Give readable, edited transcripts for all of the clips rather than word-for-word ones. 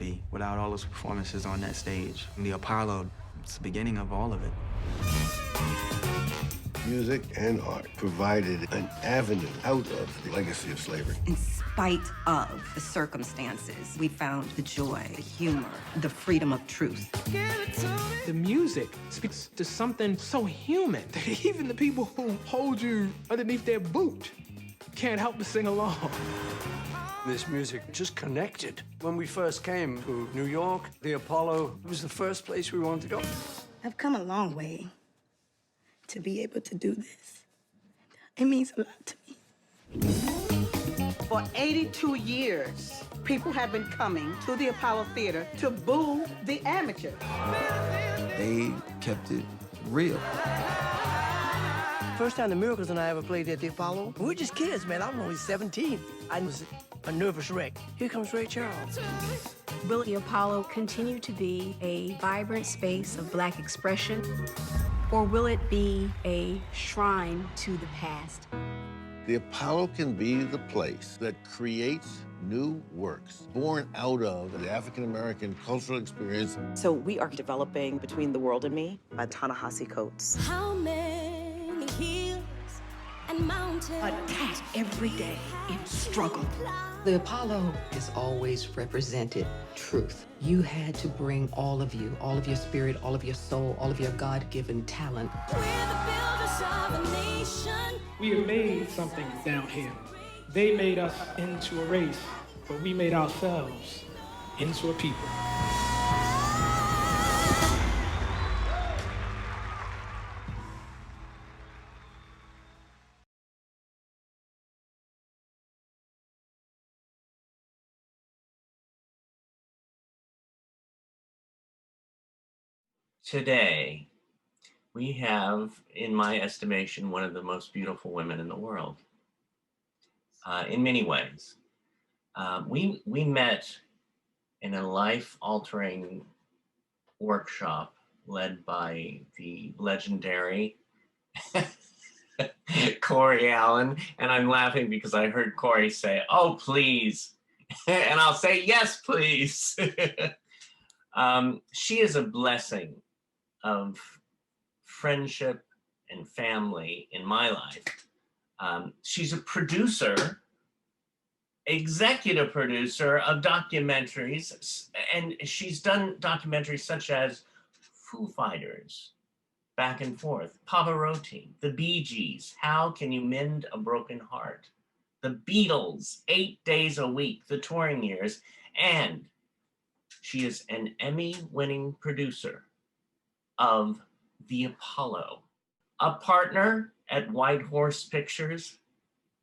be without all those performances on that stage. And the Apollo, it's the beginning of all of it. Music and art provided an avenue out of the legacy of slavery. In spite of the circumstances, we found the joy, the humor, the freedom of truth. The music speaks to something so human that even the people who hold you underneath their boot can't help but sing along. This music just connected. When we first came to New York, the Apollo was the first place we wanted to go. I've come a long way to be able to do this. It means a lot to me. For 82 years, people have been coming to the Apollo Theater to boo the amateurs. They kept it real. First time the Miracles and I ever played at the Apollo, we were just kids, man. I was only 17. I was a nervous wreck. Here comes Ray Charles. Will the Apollo continue to be a vibrant space of Black expression, or will it be a shrine to the past? The Apollo can be the place that creates new works born out of the African-American cultural experience. So we are developing Between the World and Me by Ta-Nehisi Coates. How many hills and mountains Attacked every day in struggle. The Apollo has always represented truth. You had to bring all of you, all of your spirit, all of your soul, all of your God-given talent. We're the builders of a nation. We have made something down here. They made us into a race, but we made ourselves into a people. Today, we have, in my estimation, one of the most beautiful women in the world, in many ways. We met in a life-altering workshop led by the legendary Corey Allen, and I'm laughing because I heard Corey say, "Oh, please," and I'll say, "Yes, please." She is a blessing of friendship and family in my life. She's a producer, executive producer of documentaries, and she's done documentaries such as Foo Fighters, Back and Forth, Pavarotti, the Bee Gees, How Can You Mend a Broken Heart, the Beatles, 8 days a week, the touring years, and she is an Emmy-winning producer of The Apollo, a partner at White Horse Pictures,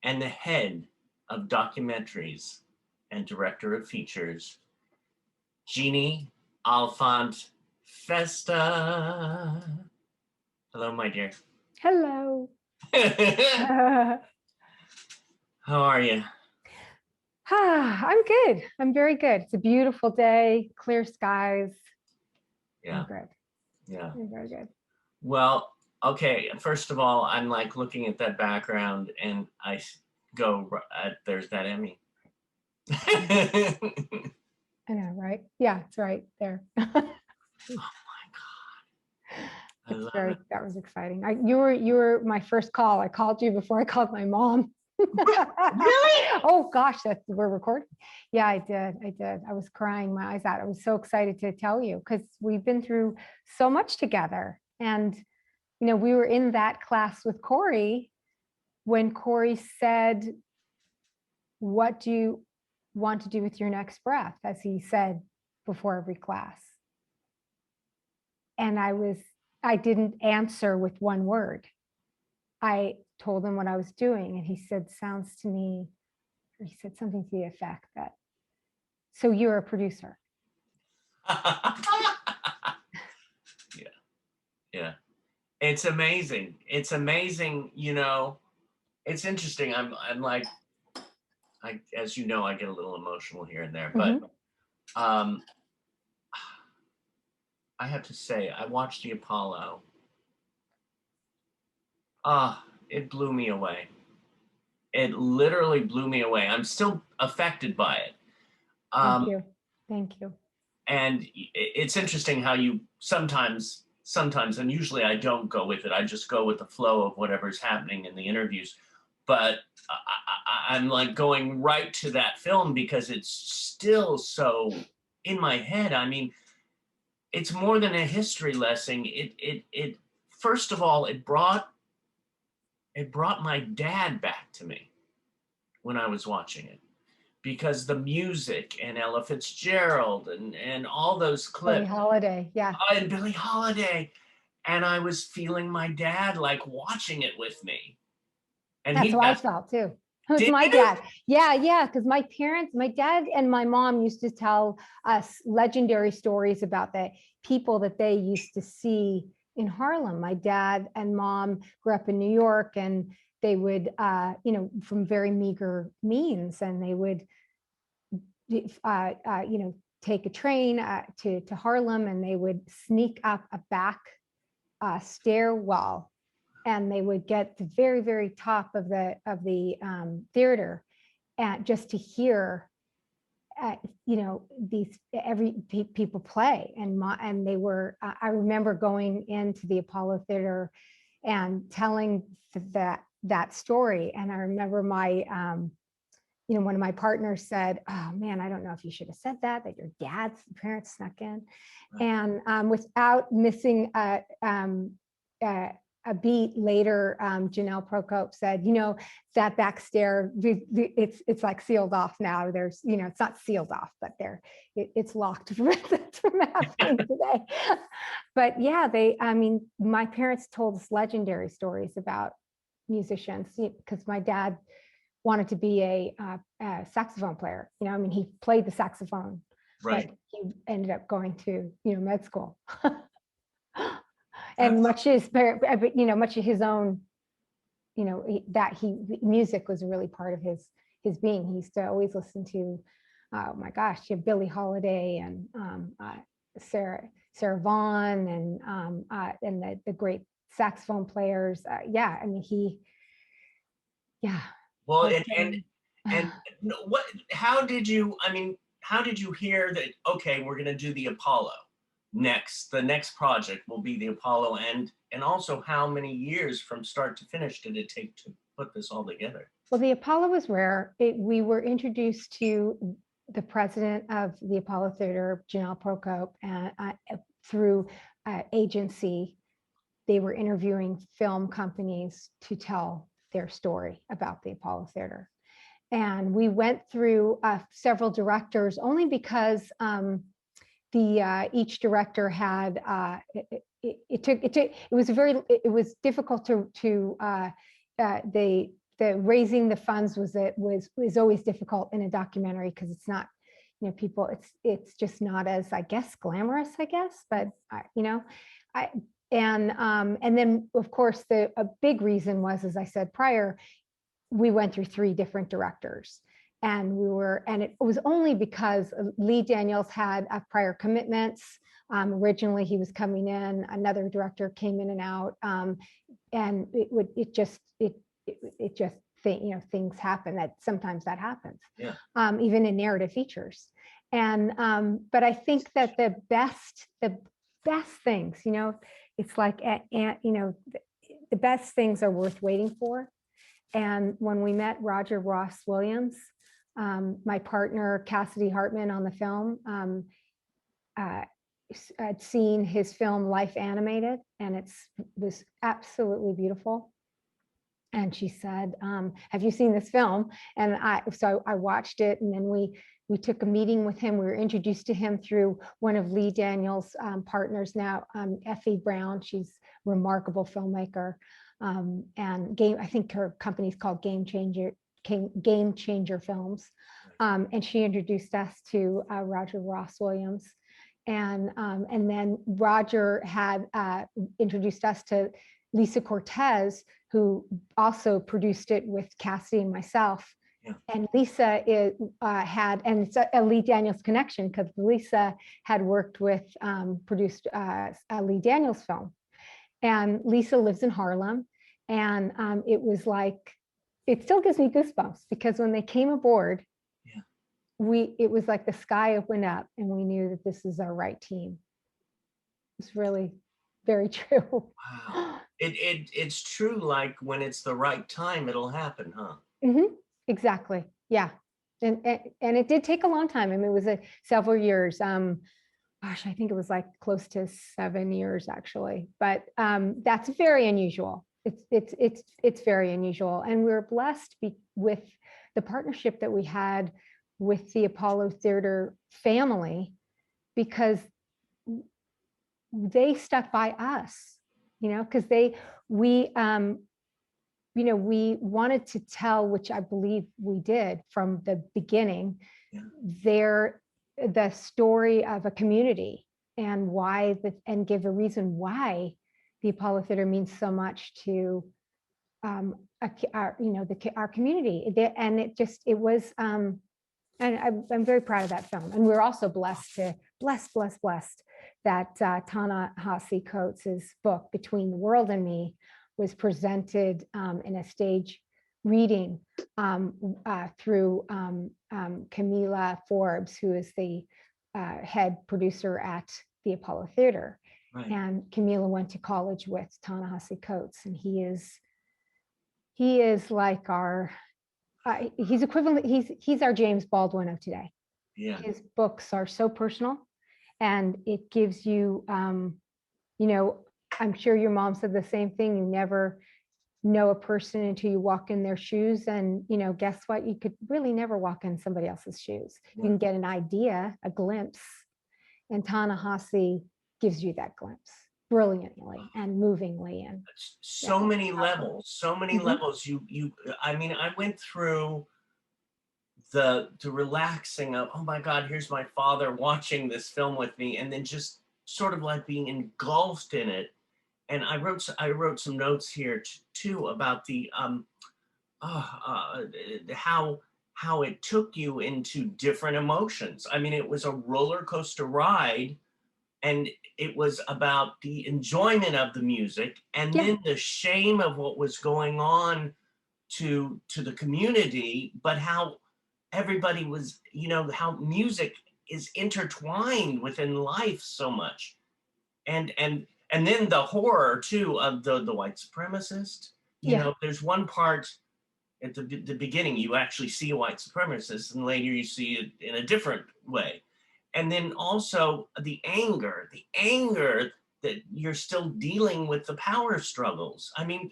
and the head of documentaries and director of features, Jeanne Elfant Festa. Hello, my dear. Hello. How are you? I'm good. I'm very good. It's a beautiful day, clear skies. Yeah. I'm good. Yeah. I'm very good. Well, okay. First of all, I'm like looking at that background and I go, there's that Emmy. I know, right? Yeah, it's right there. Oh my God. That was exciting. You were my first call. I called you before I called my mom. Really? Oh gosh, we're recording. Yeah, I did. I was crying my eyes out. I was so excited to tell you because we've been through so much together. And, we were in that class with Corey when Corey said, "What do you want to do with your next breath?" as he said before every class. And I didn't answer with one word. I told him what I was doing, and he said, sounds to me, or he said something to the effect that, "So you're a producer." Yeah. It's amazing. It's amazing. It's interesting. I'm like, as you know, I get a little emotional here and there, but I have to say, I watched the Apollo. It blew me away. It literally blew me away. I'm still affected by it. Thank you. Thank you. And it's interesting how you sometimes, and usually I don't go with it. I just go with the flow of whatever's happening in the interviews. But I'm like going right to that film because it's still so in my head. I mean, it's more than a history lesson. It first of all, it brought my dad back to me when I was watching it, because the music and Ella Fitzgerald and all those clips. Billie Holiday, yeah. And Billie Holiday. And I was feeling my dad like watching it with me. And that's how I felt too. It was my dad. Yeah, because my dad and my mom used to tell us legendary stories about the people that they used to see in Harlem. My dad and mom grew up in New York, and they would, from very meager means, and they would, take a train to Harlem, and they would sneak up a back stairwell, and they would get the very, very top of the theater, just to hear, these people play. And they were. I remember going into the Apollo Theater and telling that story. And I remember my, one of my partners said, "Oh man, I don't know if you should have said that your dad's parents snuck in," and without missing a beat later, Janelle Procope said, that back stair, it's like sealed off now. There's, it's not sealed off, but it's locked from happening today. But yeah, my parents told us legendary stories about musicians, because my dad wanted to be a saxophone player. He played the saxophone, right. But he ended up going to, med school. And much of his own, music was really part of his being. He used to always listen to, oh my gosh, Billie Holiday and Sarah Vaughan and the great saxophone players. Well, and what? How did you hear that? Okay, we're going to do the Apollo next. The next project will be the Apollo, and also how many years from start to finish did it take to put this all together? Well, the Apollo was rare. We were introduced to the president of the Apollo Theater, Janelle Procope, through agency. They were interviewing film companies to tell their story about the Apollo Theater. And we went through several directors, only because each director had it was difficult to the raising the funds was always difficult in a documentary, because it's not, people, it's just not as, I guess, glamorous, but and then of course a big reason was, as I said prior, we went through 3 different directors, and it was only because Lee Daniels had prior commitments. Originally he was coming in, another director came in and out, and things happen, that sometimes that happens. Yeah. Even in narrative features. And but I think that the best things, it's like, the best things are worth waiting for. And when we met Roger Ross Williams, my partner Cassidy Hartman on the film, I'd seen his film Life Animated, and it was absolutely beautiful. And she said, "Have you seen this film?" And so I watched it, and then we took a meeting with him. We were introduced to him through one of Lee Daniels' partners now, Effie Brown. She's a remarkable filmmaker. And I think her company's called Game Changer Films. And she introduced us to Roger Ross Williams. And then Roger had introduced us to Lisa Cortez, who also produced it with Cassidy and myself. Yeah. And Lisa had, and it's a Lee Daniels connection, because Lisa had worked with, produced a Lee Daniels film. And Lisa lives in Harlem. And it was like, it still gives me goosebumps, because when they came aboard, yeah, it was like the sky opened up and we knew that this is our right team. It's really very true. Wow. It's true, like when it's the right time, it'll happen, huh? Exactly. Yeah. And it did take a long time. I mean, it was several years. Gosh, I think it was like close to 7 years actually, but that's very unusual. It's very unusual. And we're blessed with the partnership that we had with the Apollo Theater family, because they stuck by us, because we wanted to tell, which I believe we did from the beginning, the story of a community and and give a reason why the Apollo Theater means so much to our community. And it was, and I'm very proud of that film. And we're also blessed that Ta-Nehisi Coates' book, Between the World and Me, was presented in a stage reading through Camila Forbes, who is the head producer at the Apollo Theater. Right. And Camila went to college with Ta-Nehisi Coates, and he is like our, he's equivalent, he's our James Baldwin of today. Yeah. His books are so personal, and it gives you, I'm sure your mom said the same thing. You never know a person until you walk in their shoes. And, guess what? You could really never walk in somebody else's shoes. Yeah. You can get an idea, a glimpse, and Ta-Nehisi gives you that glimpse brilliantly and movingly. And so many levels, levels. I mean, I went through the relaxing of, oh my God, here's my father watching this film with me, and then just sort of like being engulfed in it. And I wrote some notes here too about the how it took you into different emotions. I mean, it was a roller coaster ride, and it was about the enjoyment of the music, and then the shame of what was going on to the community, but how everybody was, how music is intertwined within life so much. And then the horror too of the white supremacist. There's one part at the beginning, you actually see a white supremacist, and later you see it in a different way. And then also the anger that you're still dealing with the power struggles. I mean,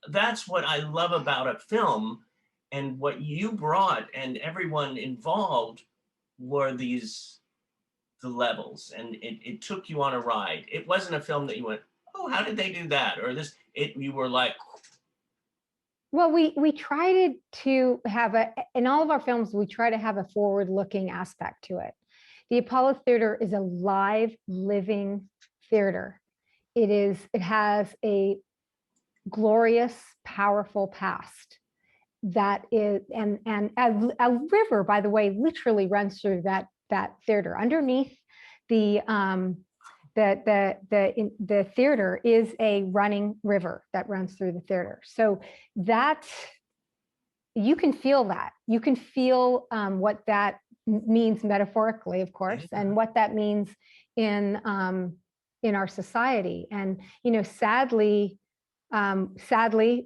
that's what I love about a film, and what you brought and everyone involved were the levels, and it took you on a ride. It wasn't a film that you went, oh, how did they do that? Or this, you were like. Well, we tried to have in all of our films, we try to have a forward-looking aspect to it. The Apollo Theater is a live, living theater. It has a glorious, powerful past that is, and a river, by the way, literally runs through that theater. Underneath the theater is a running river that runs through the theater. So that you can feel that. You can feel what that means metaphorically, of course, and what that means in our society. And sadly,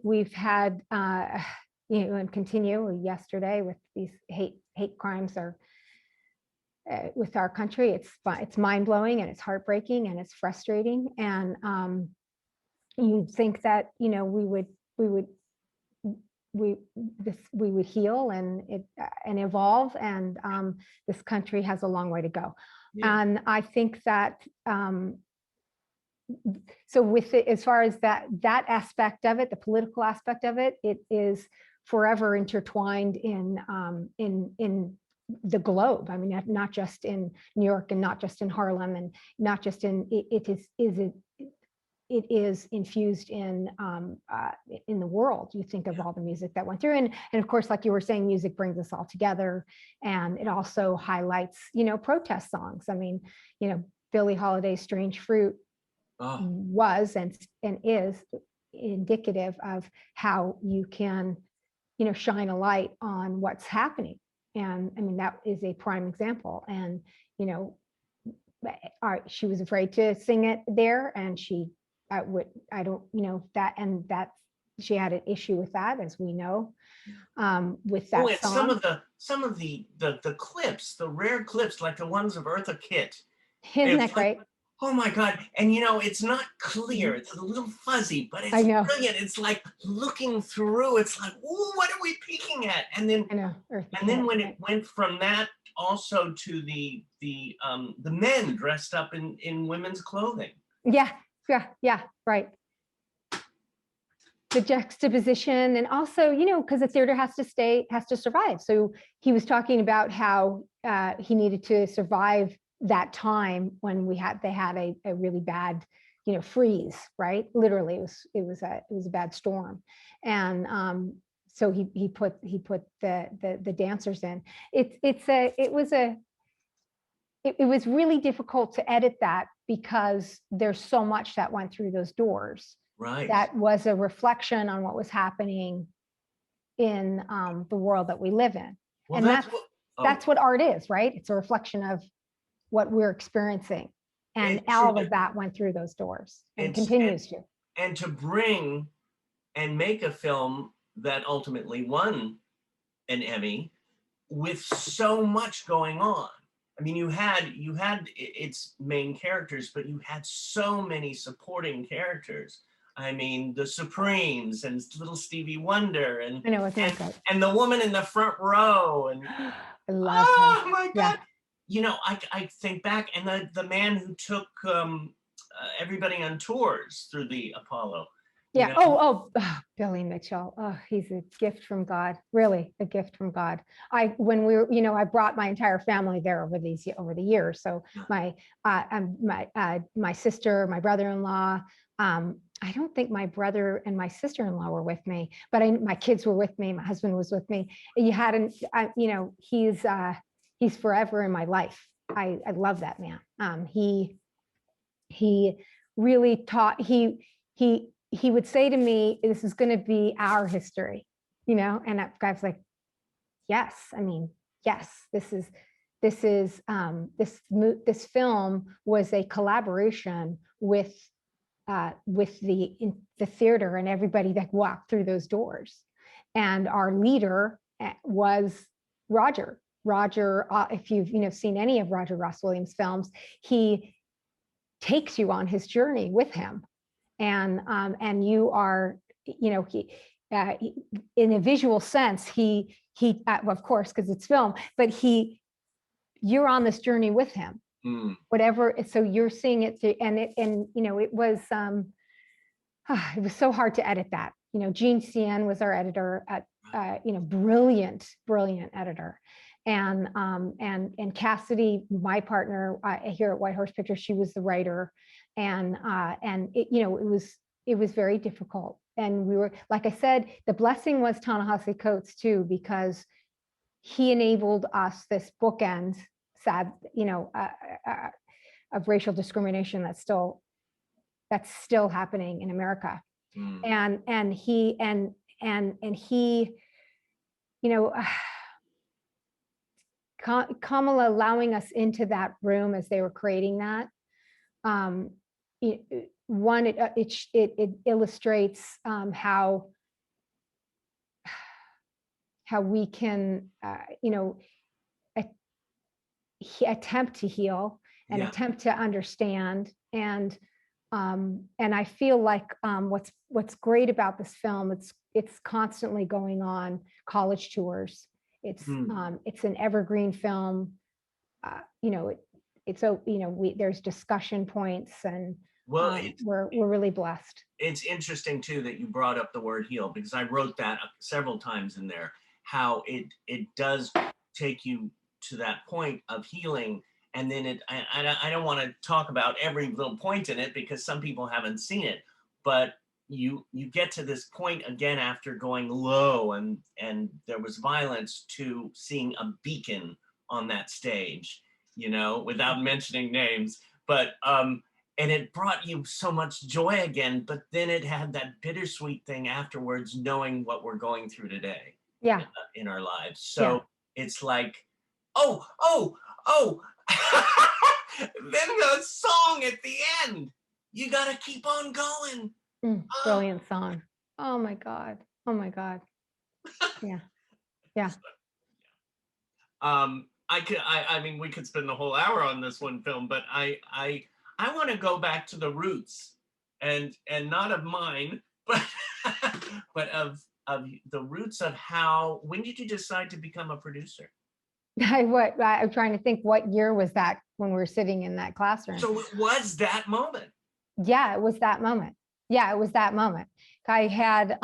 we've had and continue yesterday with these hate crimes are with our country. It's mind-blowing, and it's heartbreaking, and it's frustrating. And you'd think that we would heal and evolve, and this country has a long way to go. Yeah. And I think that so with it, as far as that aspect of it, the political aspect of it, it is forever intertwined in the globe. I mean, not just in New York, and not just in Harlem, and not just in it is infused in the world. You think of all the music that went through, and of course, like you were saying, music brings us all together, and it also highlights protest songs. I mean, Billie Holiday's "Strange Fruit" was and is indicative of how you can shine a light on what's happening And I mean, that is a prime example. And, you know, she was afraid to sing it there, and she I don't, you know, that, and that she had an issue with that, as we know, with that and song. some of the clips, the rare clips, like the ones of Eartha Kitt. Isn't that great? Oh my God. And you know, it's not clear, it's a little fuzzy, but it's I know. brilliant. It's like looking through, it's like, ooh, what are we peeking at? And then I know. and then when it went from that also to the men dressed up in women's clothing. Yeah, right. The juxtaposition, and also, you know, because the theater has to survive. So he was talking about how he needed to survive that time when they had a really bad, you know, freeze, right? Literally, it was a bad storm, and so he put the dancers in. It was really difficult to edit that, because there's so much that went through those doors. Right. That was a reflection on what was happening in the world that we live in. Well, and that's what art is, right? It's a reflection of what we're experiencing. And all of that went through those doors and continues to. And to bring and make a film that ultimately won an Emmy with so much going on. I mean, you had its main characters, but you had so many supporting characters. I mean, the Supremes and little Stevie Wonder, and I know, and the woman in the front row, and I love oh her. my God! Yeah. You know, I think back, and the man who took everybody on tours through the Apollo. Yeah. Oh, Billy Mitchell. Oh, he's a gift from God. Really, a gift from God. When we were, you know, I brought my entire family there over the years. So my sister, my brother-in-law. I don't think my brother and my sister-in-law were with me, but my kids were with me. My husband was with me. You hadn't, you know, he's forever in my life. I love that man. He really taught. He would say to me, "This is going to be our history," you know, and I was like, "Yes, I mean, yes, this film was a collaboration with the theater and everybody that walked through those doors, and our leader was Roger. If you've seen any of Roger Ross Williams films, he takes you on his journey with him." And you are, you know, he in a visual sense, he of course, because it's film, but you're on this journey with him. Whatever, so you're seeing it through, and you know, it was so hard to edit that. You know, Jeanne was our editor at you know, brilliant editor. And Cassidy, my partner here at White Horse Pictures, she was the writer, and it, you know, it was very difficult. And we were, like I said, the blessing was Ta-Nehisi Coates too, because he enabled us this bookend, sad, you know, of racial discrimination that's still happening in America. And he, you know. Kamala allowing us into that room as they were creating that, it illustrates how we can, you know, attempt to heal and attempt to understand, and I feel like what's great about this film, it's constantly going on college tours. It's an evergreen film. You know, you know, there's discussion points, and we're really blessed. It's interesting too that you brought up the word heal, because I wrote that several times in there, how it does take you to that point of healing. And then I don't want to talk about every little point in it, because some people haven't seen it, but you get to this point again after going low and there was violence, to seeing a beacon on that stage, you know, without mentioning names, but and it brought you so much joy again, but then it had that bittersweet thing afterwards, knowing what we're going through today in our lives. So it's like, oh, oh, oh. Then the song at the end, you gotta keep on going. Brilliant song. Oh my God. Oh my God. Yeah. Yeah. I mean, we could spend the whole hour on this one film, but I want to go back to the roots, and not of mine, but but of the roots of how. When did you decide to become a producer? I'm trying to think, what year was that when we were sitting in that classroom? So it was that moment. Yeah, it was that moment. Yeah, it was that moment. I had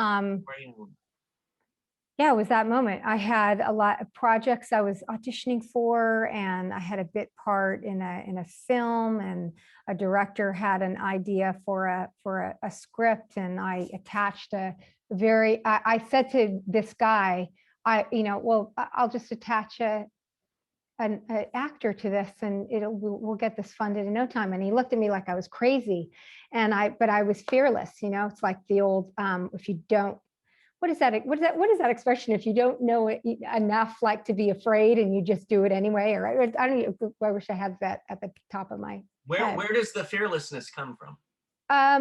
yeah, it was that moment. I had a lot of projects I was auditioning for, and I had a bit part in a film, and a director had an idea for a script, and I attached I said to this guy, well, I'll just attach an actor to this, and we'll get this funded in no time. And he looked at me like I was crazy, but I was fearless. It's like the old, if you don't, what is that expression? If you don't know it enough, like, to be afraid, and you just do it anyway, or I don't know, I wish I had that at the top of my head. Where does the fearlessness come from? I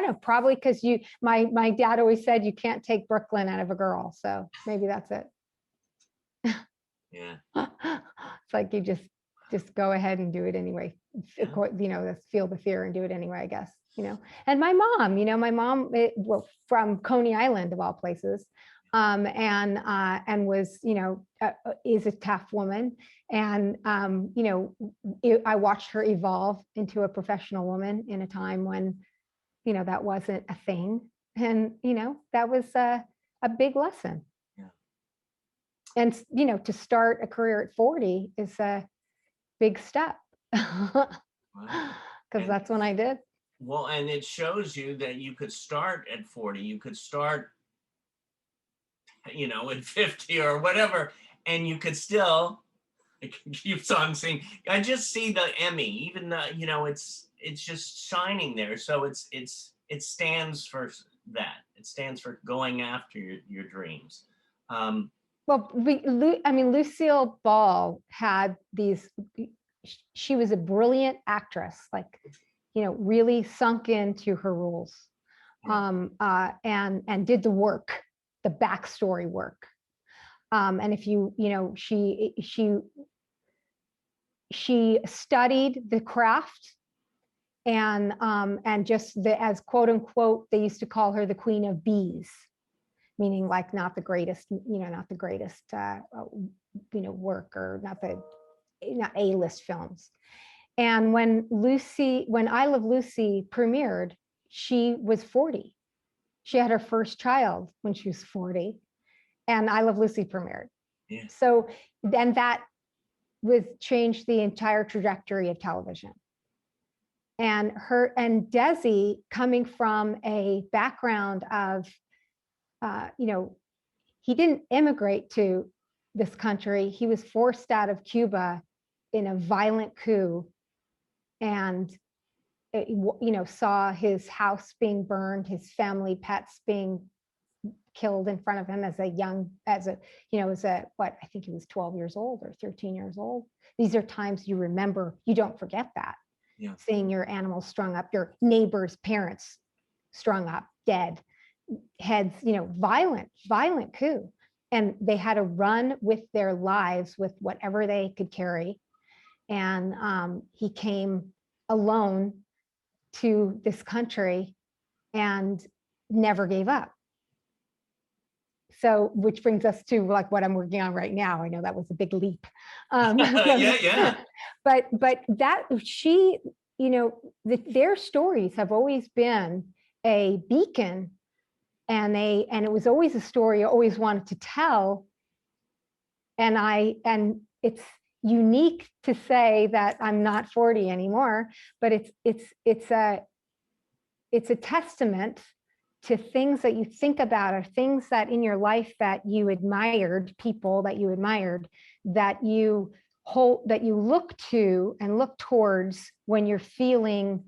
don't know, probably because my dad always said you can't take Brooklyn out of a girl. So maybe that's it. Yeah. It's like you just go ahead and do it anyway. Feel the fear and do it anyway, I guess. And my mom, from Coney Island of all places, and was, is a tough woman. And, I watched her evolve into a professional woman in a time when, that wasn't a thing. And, that was a big lesson. And, to start a career at 40 is a big step, because that's when I did. Well, and it shows you that you could start at 40, you could start, at 50 or whatever, and you could still keep on seeing. I just see the Emmy, even the, it's just shining there. So it stands for that. It stands for going after your dreams. Well, Lucille Ball had she was a brilliant actress, like, really sunk into her roles, and did the work, the backstory work. And if she studied the craft, and just as quote unquote, they used to call her the queen of bees, meaning like not the greatest work, or not A-list films. And when I Love Lucy premiered, she was 40. She had her first child when she was 40, and I Love Lucy premiered. Yeah. So then that changed the entire trajectory of television. And Desi, coming from a background of, he didn't immigrate to this country. He was forced out of Cuba in a violent coup, and saw his house being burned, his family pets being killed in front of him I think he was 12 years old or 13 years old. These are times you remember, you don't forget that. Yeah. Seeing your animals strung up, your neighbor's parents strung up, dead, heads, violent coup. And they had to run with their lives with whatever they could carry. And he came alone to this country and never gave up. So, which brings us to like what I'm working on right now. I know that was a big leap. Yeah. But that their stories have always been a beacon, and it was always a story I always wanted to tell. And it's unique to say that I'm not 40 anymore, but it's a testament to things that you think about, or things that in your life that you admired, people that you admired, that you look to and look towards when you're feeling,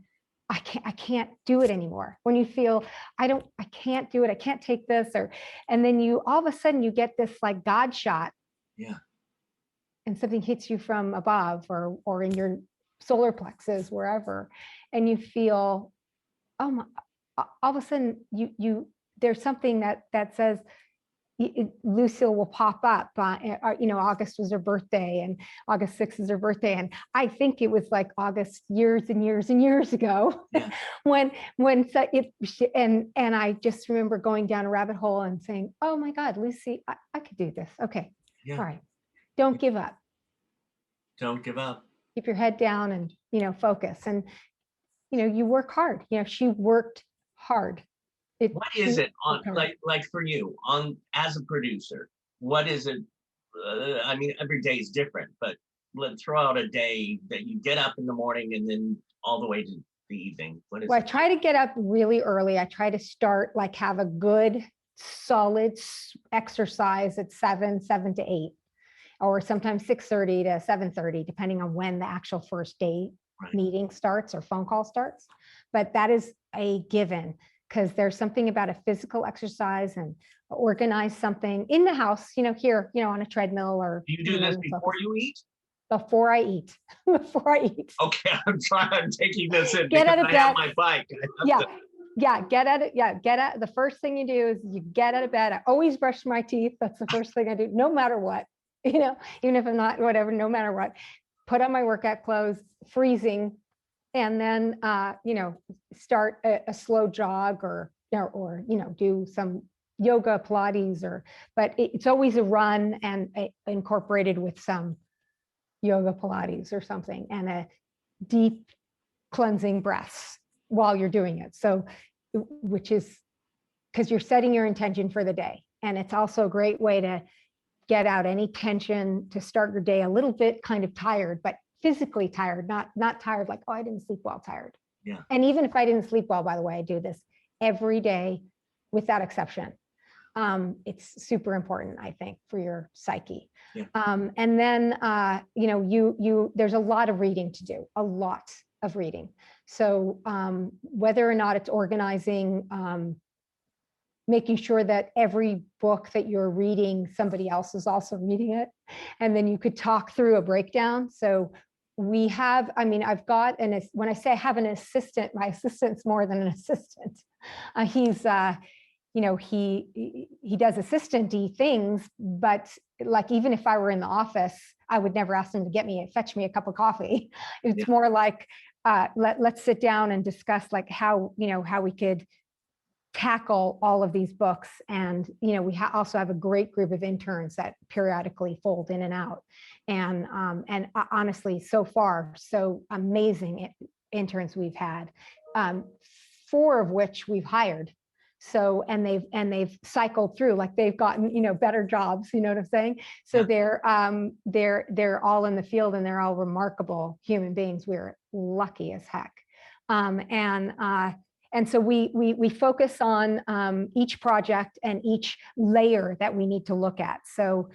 I can't do it anymore. When you feel, I can't do it, I can't take this, and then all of a sudden you get this like God shot, Yeah. and something hits you from above or in your solar plexus, wherever, and you feel, oh my, all of a sudden there's something that says, Lucille will pop up. August was her birthday, and August 6th is her birthday, and I think it was like August years and years and years ago, Yeah. when and I just remember going down a rabbit hole and saying, "Oh my God, Lucy, I could do this." Okay, Yeah. all right, don't give up. Don't give up. Keep your head down and focus. And you work hard. She worked hard. What is it on like for you as a producer? What is it? I mean, every day is different, but let's throw out a day that you get up in the morning and then all the way to the evening. What is Well, I it? try to get up really early. I try to start, have a good solid exercise at 7 to 8, or sometimes 6:30 to 7:30, depending on when the actual first day meeting starts or phone call starts. But that is a given, because there's something about a physical exercise and organize something in the house, here, on a treadmill or. Do you do this before you eat? Before I eat. Before I eat. Okay, I'm taking this in Get out because of I bed. have my bike. Get out of, get out. The first thing you do is you get out of bed. I always brush my teeth. That's the first thing I do, no matter what, even if I'm not, whatever, no matter what. Put on my workout clothes, freezing, and then, start a slow jog or do some yoga, Pilates, but it's always a run and incorporated with some yoga, Pilates or something, and a deep cleansing breaths while you're doing it. So, which is because you're setting your intention for the day. And it's also a great way to get out any tension, to start your day a little bit kind of tired, but physically tired, not tired like, oh, I didn't sleep well, tired. Yeah. And even if I didn't sleep well, by the way, I do this every day without exception. It's super important, I think, for your psyche. Yeah. And then, there's a lot of reading to do, a lot of reading. So whether or not it's organizing, making sure that every book that you're reading, somebody else is also reading it. And then you could talk through a breakdown. So we have, I've got, when I say I have an assistant, my assistant's more than an assistant. He's, he does assistant-y things, but even if I were in the office, I would never ask him to fetch me a cup of coffee. It's more like, let's sit down and discuss how we could tackle all of these books. And, we also have a great group of interns that periodically fold in and out. And honestly, so far, so amazing interns we've had, 4 of which we've hired. So, and they've cycled through, they've gotten, better jobs, you know what I'm saying? So they're all in the field, and they're all remarkable human beings. We're lucky as heck. And so we focus on each project and each layer that we need to look at. So,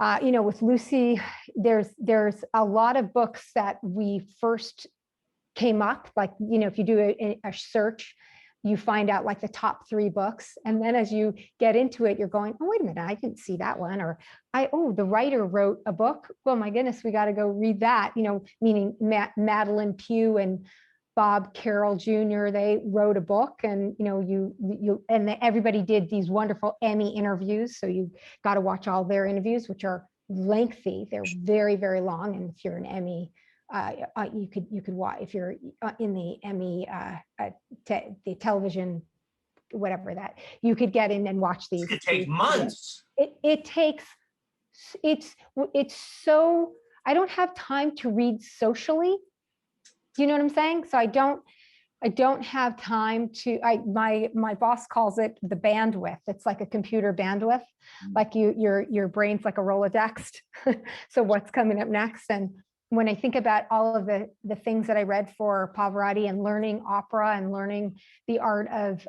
with Lucy, there's a lot of books that we first came up, if you do a search, you find out the top 3 books. And then as you get into it, you're going, oh, wait a minute, I didn't see that one. Or the writer wrote a book. Well, my goodness, we got to go read that, meaning Madeline Pugh and Bob Carroll Jr., they wrote a book, and, everybody did these wonderful Emmy interviews. So you got to watch all their interviews, which are lengthy. They're very, very long. And if you're an Emmy, you could watch, if you're in the Emmy, the television, whatever that, you could get in and watch these. It takes months. It's so, I don't have time to read socially. Do you know what I'm saying? So I don't have time to, my boss calls it the bandwidth. It's like a computer bandwidth, like your brain's like a Rolodex. So what's coming up next? And when I think about all of the things that I read for Pavarotti and learning opera and learning the art of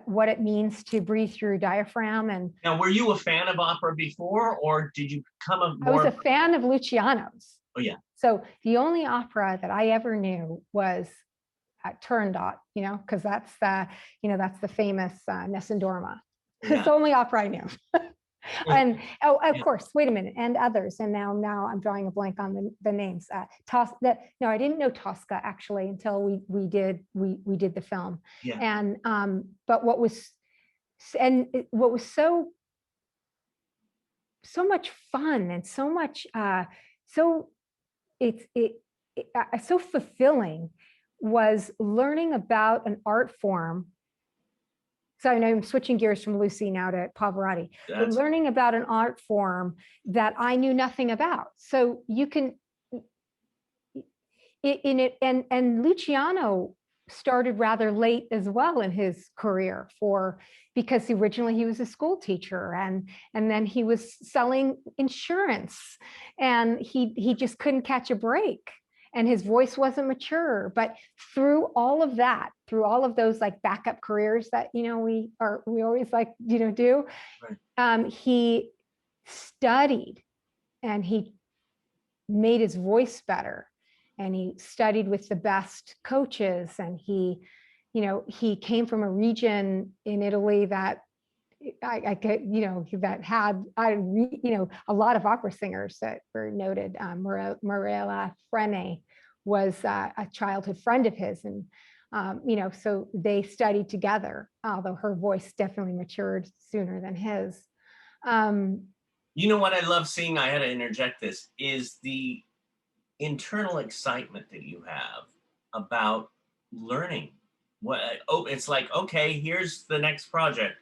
what it means to breathe through diaphragm. And now, were you a fan of opera before, or did you come more? I was a fan of Luciano's. Oh yeah. So the only opera that I ever knew was Turandot, because that's the famous Nessun Dorma. Yeah. It's the only opera I knew. And oh, of course, wait a minute, and others. And now I'm drawing a blank on the names. No, I didn't know Tosca actually until we did the film. Yeah. And but what was so much fun and so much so so fulfilling was learning about an art form. So I know I'm switching gears from Lucy now to Pavarotti, but learning about an art form that I knew nothing about. So you can in it, and Luciano started rather late as well in his career because originally he was a school teacher and then he was selling insurance and he just couldn't catch a break. And his voice wasn't mature, but through all of that, through all of those like backup careers that we always like do, right. He studied and he made his voice better, and he studied with the best coaches, and he came from a region in Italy that that had a lot of opera singers that were noted. Morella Frene was a childhood friend of his, and so they studied together, although her voice definitely matured sooner than his. You know what I love seeing, I had to interject this, is the internal excitement that you have about learning. It's like, okay, here's the next project.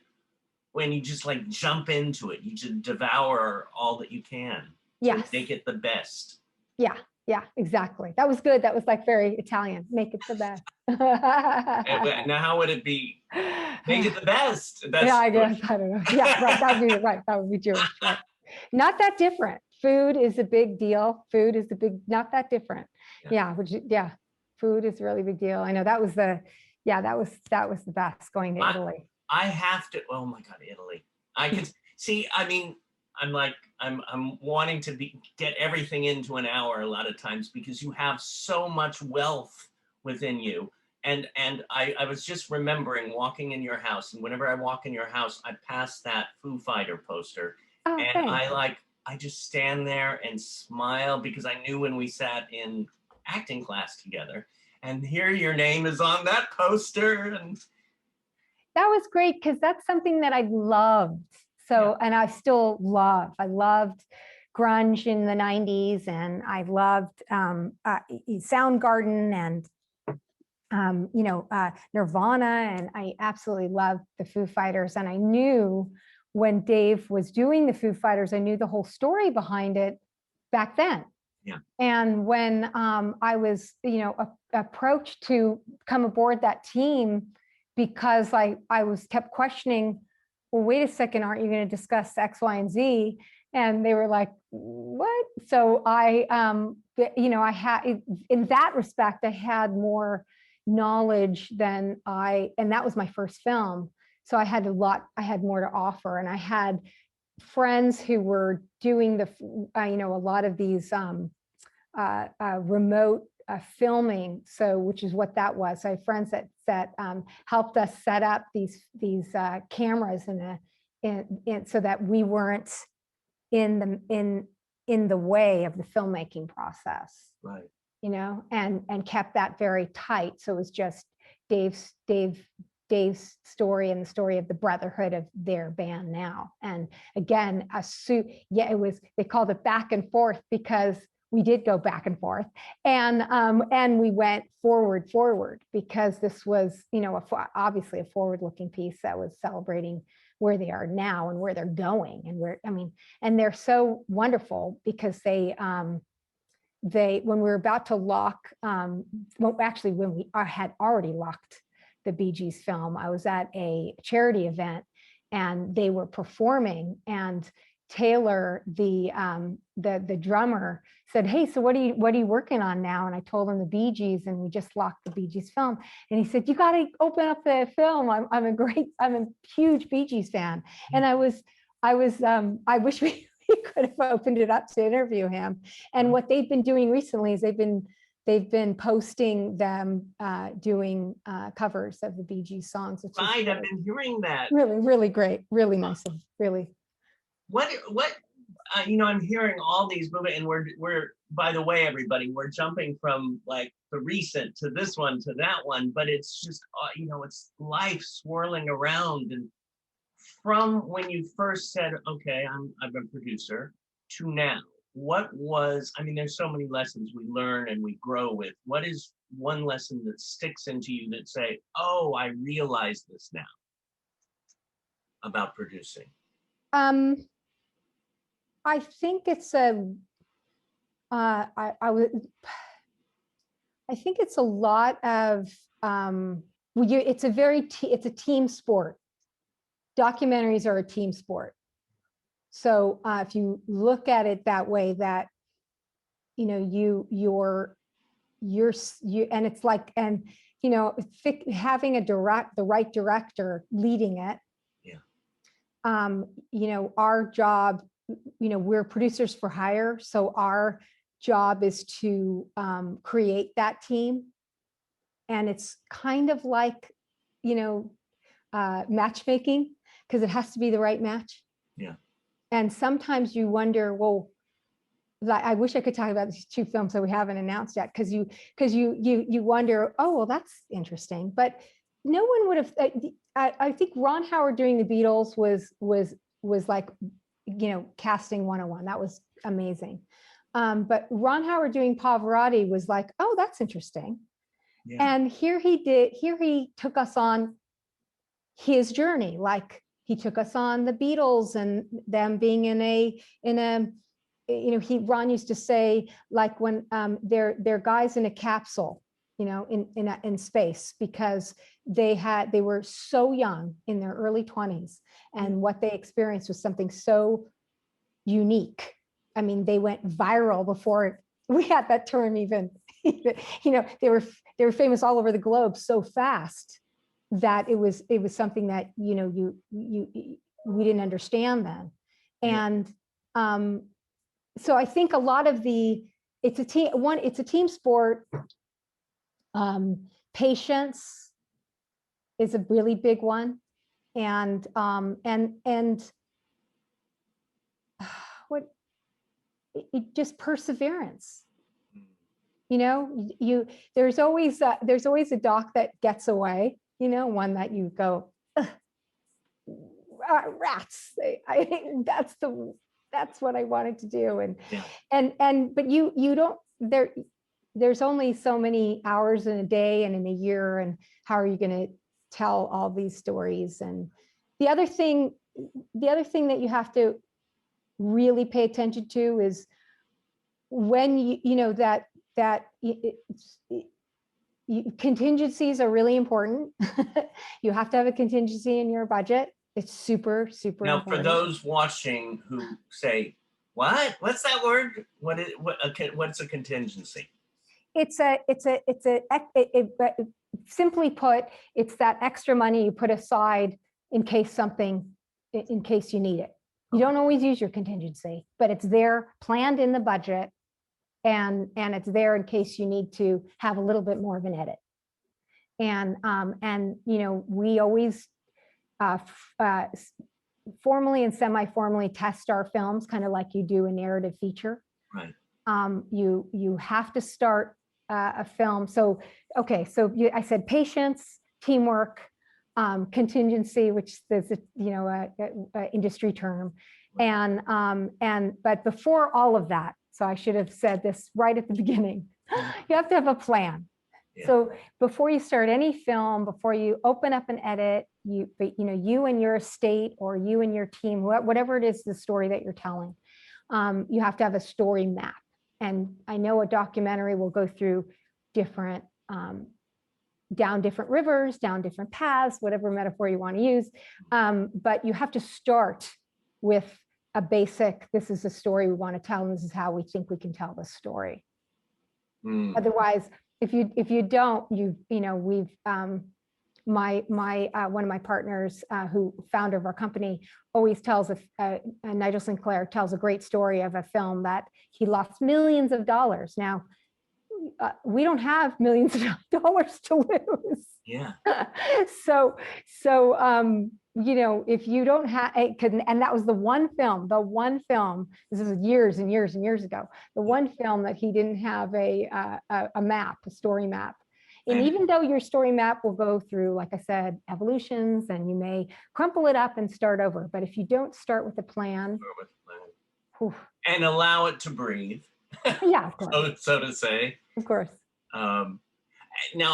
When you just like jump into it, you just devour all that you can. Yes. Make it the best. Yeah, exactly. That was good. That was like very Italian. Make it the best. Now, how would it be? Make it the best. That's I guess. I don't know. Yeah, right. That would be right. That would be Jewish. Right. Not that different. Food is a big deal. Not that different. Yeah. Food is a really big deal. I know that was that was the best, going to Italy. I have to. Oh my God, Italy! I can see. I mean, I'm wanting to get everything into an hour a lot of times because you have so much wealth within you. And I was just remembering walking in your house, and whenever I walk in your house, I pass that Foo Fighter poster, and thanks. I just stand there and smile because I knew when we sat in acting class together, and here your name is on that poster, and that was great because that's something that I loved. So, and I still love. I loved grunge in the 90s, and I loved Soundgarden and Nirvana, and I absolutely loved the Foo Fighters. And I knew when Dave was doing the Foo Fighters, I knew the whole story behind it back then. Yeah. And when I was, approached to come aboard that team, because I kept questioning, well, wait a second, aren't you going to discuss X, Y, and Z? And they were like, what? So I had, in that respect, I had more knowledge than and that was my first film. So I had more to offer. And I had friends who were doing a lot of these remote filming. So, which is what that was. So I had friends that helped us set up these cameras in so that we weren't in the way of the filmmaking process. Right. And kept that very tight. So it was just Dave's story and the story of the brotherhood of their band now. And again, they called it back and forth because we did go back and forth, and we went forward because this was, obviously a forward-looking piece that was celebrating where they are now and where they're going, and they're so wonderful because when we were about to lock, when we had already locked the Bee Gees film, I was at a charity event and they were performing, and Taylor, the drummer, said, "Hey, so what are you working on now?" And I told him the Bee Gees, and we just locked the Bee Gees film. And he said, "You got to open up the film. I'm a huge Bee Gees fan." And I wish we could have opened it up to interview him. And what they've been doing recently is they've been posting them doing covers of the Bee Gees songs. Right, I've been hearing that. Really, really great, really nice, really. what I'm hearing all these movies, and we're by the way, everybody, we're jumping from like the recent to this one to that one, but it's just it's life swirling around. And from when you first said, okay, I'm a producer, to now, what was, there's so many lessons we learn and we grow with. What is one lesson that sticks into you that say, oh, I realize this now about producing? I think it's I think it's a lot of it's a team sport. Documentaries are a team sport. So if you look at it that way, that you're and it's like, and having the right director leading it. Yeah. Our job, we're producers for hire, so our job is to create that team. And it's kind of like, matchmaking, because it has to be the right match. Yeah. And sometimes you wonder, well, I wish I could talk about these two films that we haven't announced yet, because you wonder, oh, well, that's interesting. But no one would have. I think Ron Howard doing the Beatles was like, casting 101. That was amazing. But Ron Howard doing Pavarotti was like, oh, that's interesting. Yeah. And here he took us on his journey. Like he took us on the Beatles and them being Ron used to say, like, when they're guys in a capsule, in space, because they were so young in their early 20s, and what they experienced was something so unique. They went viral before we had that term even. They were famous all over the globe so fast that it was something that we didn't understand then. And so I think a lot of it's a team sport. Patience is a really big one, and just perseverance. There's always a doc that gets away, one that you go, rats. That's what I wanted to do. But you don't, there's only so many hours in a day and in a year, and how are you going to tell all these stories? And the other thing that you have to really pay attention to is when contingencies are really important. You have to have a contingency in your budget. It's super, super now important. For those watching who say, what's that word? What's a contingency? Simply put, it's that extra money you put aside in case you need it. You don't always use your contingency, but it's there, planned in the budget, and it's there in case you need to have a little bit more of an edit. And we always formally and semi-formally test our films, kind of like you do a narrative feature. Right. You have to start a film. So I said patience, teamwork, contingency, which is a industry term, but before all of that, so I should have said this right at the beginning, you have to have a plan. Yeah. So before you start any film, before you open up an edit, you and your estate, or you and your team, whatever it is, the story that you're telling, you have to have a story map. And I know a documentary will go through different, down different rivers, down different paths, whatever metaphor you want to use. But you have to start with a basic, this is the story we want to tell, and this is how we think we can tell the story. Otherwise, if you don't, we've one of my partners, who founder of our company, always tells Nigel Sinclair tells a great story of a film that he lost millions of dollars. Now, we don't have millions of dollars to lose. Yeah. So you know, if you don't have, and that was the one film, this is years and years and years ago, the one film that he didn't have a map, a story map. And even though your story map will go through, like I said, evolutions, and you may crumple it up and start over, but if you don't start with a plan, and allow it to breathe. Yeah, of course. So to say. Of course. Now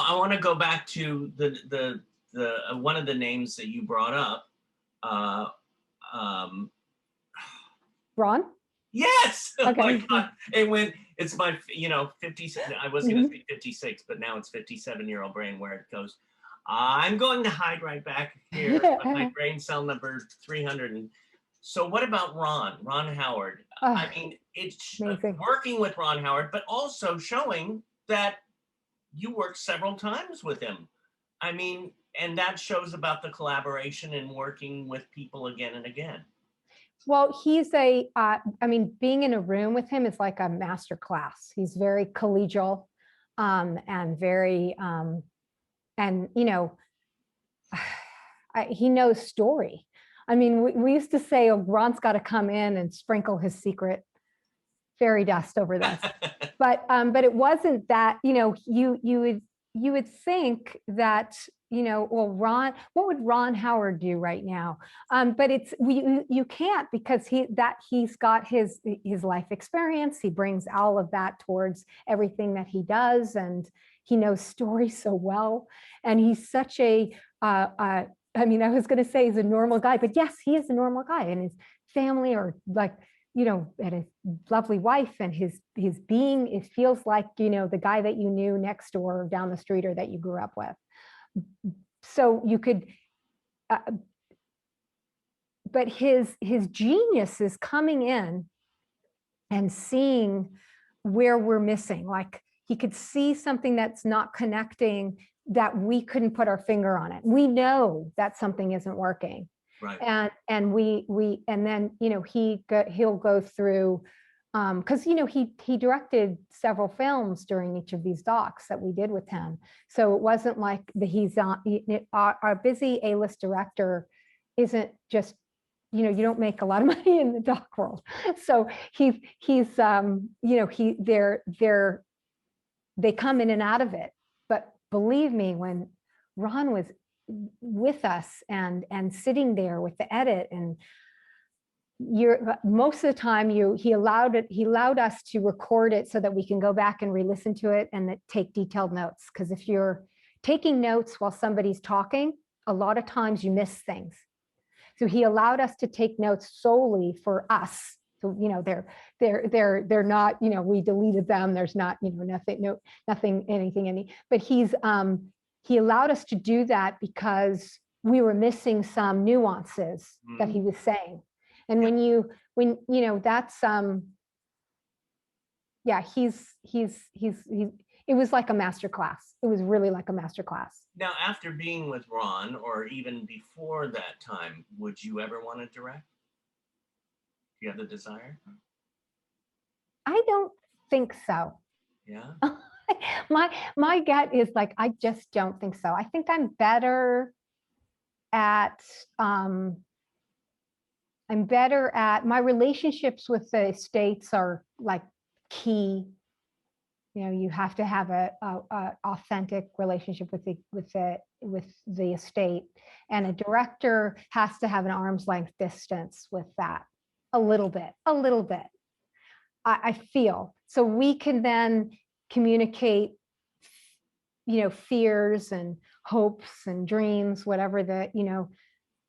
I want to go back to the one of the names that you brought up. Ron? Yes. Okay. Oh my God. And when it's my, 50, I was going to say 56, but now it's 57-year-old brain where it goes, I'm going to hide right back here on my brain cell number 300. And so what about Ron Howard? I mean, it's working with Ron Howard, but also showing that you worked several times with him. I mean, and that shows about the collaboration and working with people again and again. Well, he's I mean, being in a room with him is like a master class. He's very collegial, and very, and he knows story. I mean, we used to say, oh, Ron's got to come in and sprinkle his secret fairy dust over this. But it wasn't that, you would think that, well, Ron, what would Ron Howard do right now? But you can't, because he's got his life experience. He brings all of that towards everything that he does, and he knows story so well. And he's such I was going to say he's a normal guy, but yes, he is a normal guy, and his family are like, and his lovely wife, and his being, it feels like, the guy that you knew next door, down the street, or that you grew up with. So you could, but his genius is coming in and seeing where we're missing. Like, he could see something that's not connecting, that we couldn't put our finger on it. We know that something isn't working. Right. And then he'll go through, because he directed several films during each of these docs that we did with him. So it wasn't like he's on our busy A-list director isn't just, you don't make a lot of money in the doc world. So they come in and out of it. But believe me, when Ron was with us and sitting there with the edit, and most of the time he allowed us to record it so that we can go back and re-listen to it and take detailed notes. Because if you're taking notes while somebody's talking, a lot of times you miss things. So he allowed us to take notes solely for us. So, they're not, we deleted them. There's not, nothing, anything, but he allowed us to do that because we were missing some nuances that he was saying. And that's, it was like a master class. It was really like a master class. Now, after being with Ron, or even before that time, would you ever want to direct? Do you have the desire? I don't think so. Yeah. My gut is like, I just don't think so. I think I'm better at my relationships with the estates are like key. You have to have a authentic relationship with the estate, and a director has to have an arm's length distance with that, a little bit. I feel so we can then communicate, fears and hopes and dreams, whatever that,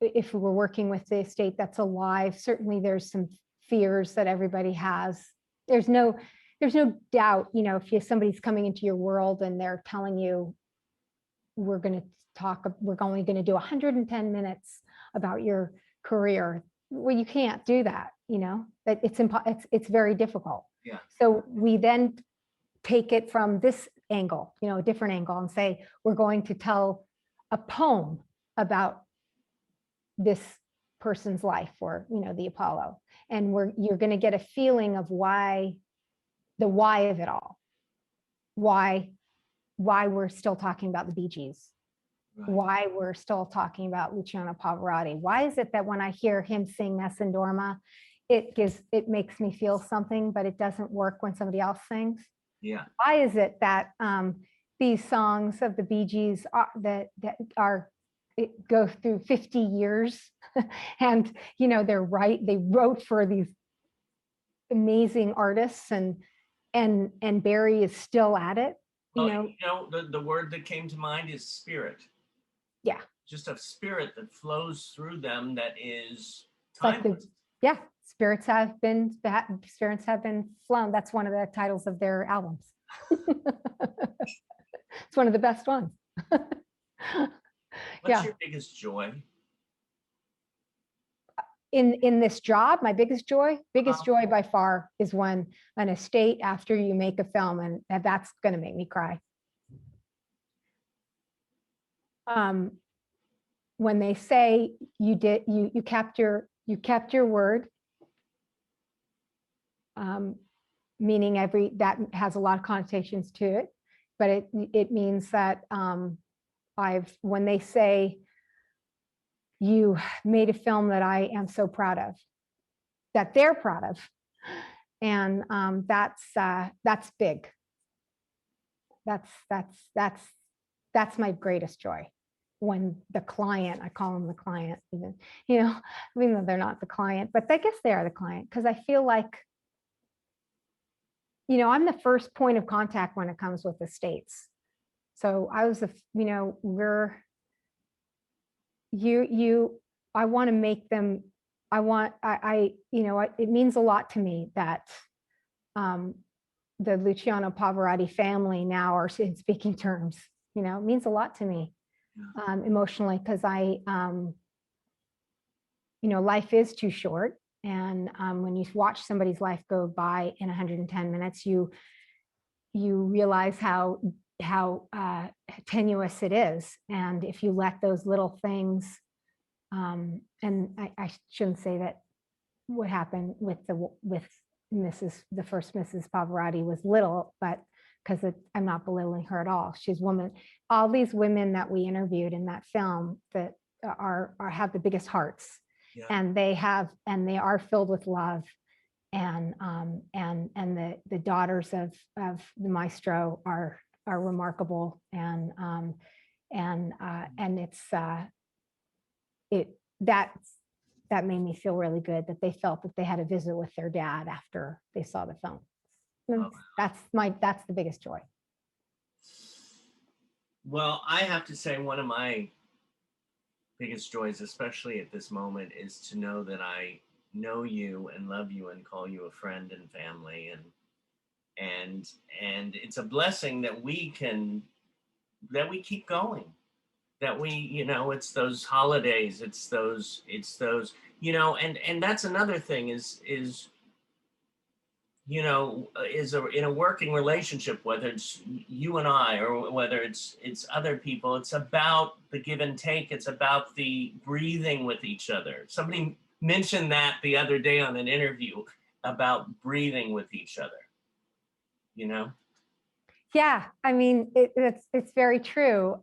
if we're working with the estate that's alive, certainly there's some fears that everybody has. There's no doubt, if somebody's coming into your world and they're telling you, we're only going to do 110 minutes about your career. Well, you can't do that, that it's very difficult. Yeah. So we then take it from this angle, a different angle, and say, we're going to tell a poem about this person's life, or, the Apollo. And you're going to get a feeling of the why of it all, why we're still talking about the Bee Gees, why we're still talking about Luciano Pavarotti. Why is it that when I hear him sing Nessun Dorma, it makes me feel something, but it doesn't work when somebody else sings? Yeah. Why is it that these songs of the Bee Gees go through 50 years and they wrote for these amazing artists, and Barry is still at it? The word that came to mind is spirit. Yeah. Just a spirit that flows through them that is timeless. Spirits have been flown. That's one of the titles of their albums. It's one of the best ones. What's your biggest joy? In this job, my biggest joy by far is when an estate, after you make a film, and that's going to make me cry. When they say you kept your word, meaning that has a lot of connotations to it, but it means that when they say you made a film that I am so proud of, that they're proud of, and that's big. That's my greatest joy. When the client, I call them the client, even though they're not the client, but I guess they are the client, because I feel like, I'm the first point of contact when it comes with the states. So I was I want to make them, it means a lot to me that the Luciano Pavarotti family now are in speaking terms. It means a lot to me emotionally, because life is too short. And when you watch somebody's life go by in 110 minutes, you realize how tenuous it is. And if you let those little things, and I shouldn't say that what happened with the first Mrs. Pavarotti was little, but because I'm not belittling her at all. She's woman. All these women that we interviewed in that film that have the biggest hearts, and they are filled with love, and the daughters of the maestro are remarkable, and that made me feel really good, that they felt that they had a visit with their dad after they saw the film. That's the biggest joy. Well, I have to say one of my biggest joys, especially at this moment, is to know that I know you and love you and call you a friend and family, and it's a blessing that we keep going, that it's those holidays, it's those and that's another thing is in a working relationship, whether it's you and I or whether it's other people, it's about the give and take. It's about the breathing with each other. Somebody mentioned that the other day on an interview about breathing with each other, Yeah, I mean, it's very true.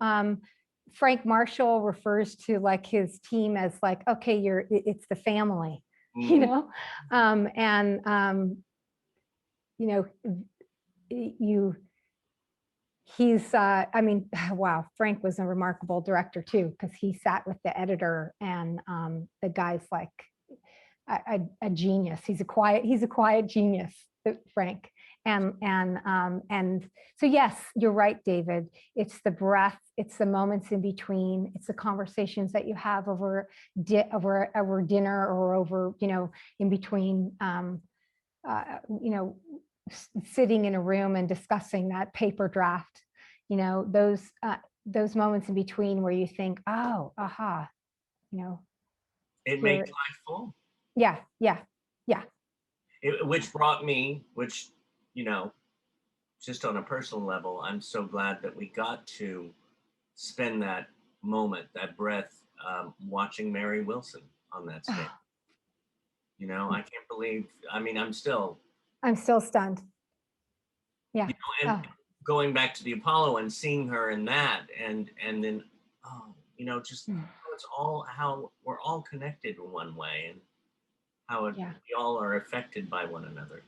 Frank Marshall refers to his team as okay, it's the family, wow, Frank was a remarkable director too, because he sat with the editor, and the guy's like a genius. He's a quiet genius, Frank. And so yes, you're right, David. It's the breath, it's the moments in between, it's the conversations that you have over dinner, or over in between sitting in a room and discussing that paper draft, those moments in between where you think, oh, aha, it makes life full. Yeah. Which brought me, just on a personal level, I'm so glad that we got to spend that moment, that breath, watching Mary Wilson on that stage. I can't believe, I'm still stunned. Yeah. And going back to the Apollo and seeing her in that, and then, just how it's all, how we're all connected in one way, and how Yeah. we all are affected by one another.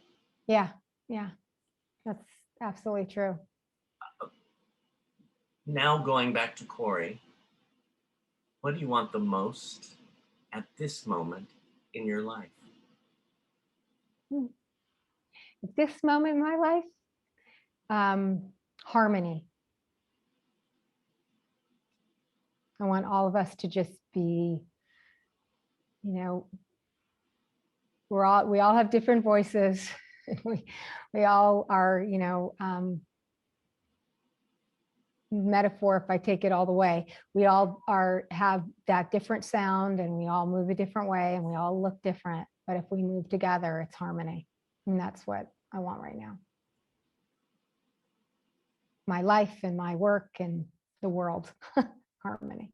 Yeah. Yeah. That's absolutely true. Now going back to Corey, what do you want the most at this moment in your life? At this moment in my life, harmony. I want all of us to just be, we all have different voices. we all are, metaphor, if I take it all the way, we all have that different sound, and we all move a different way, and we all look different. But if we move together, it's harmony. And that's what I want right now. My life and my work and the world, harmony.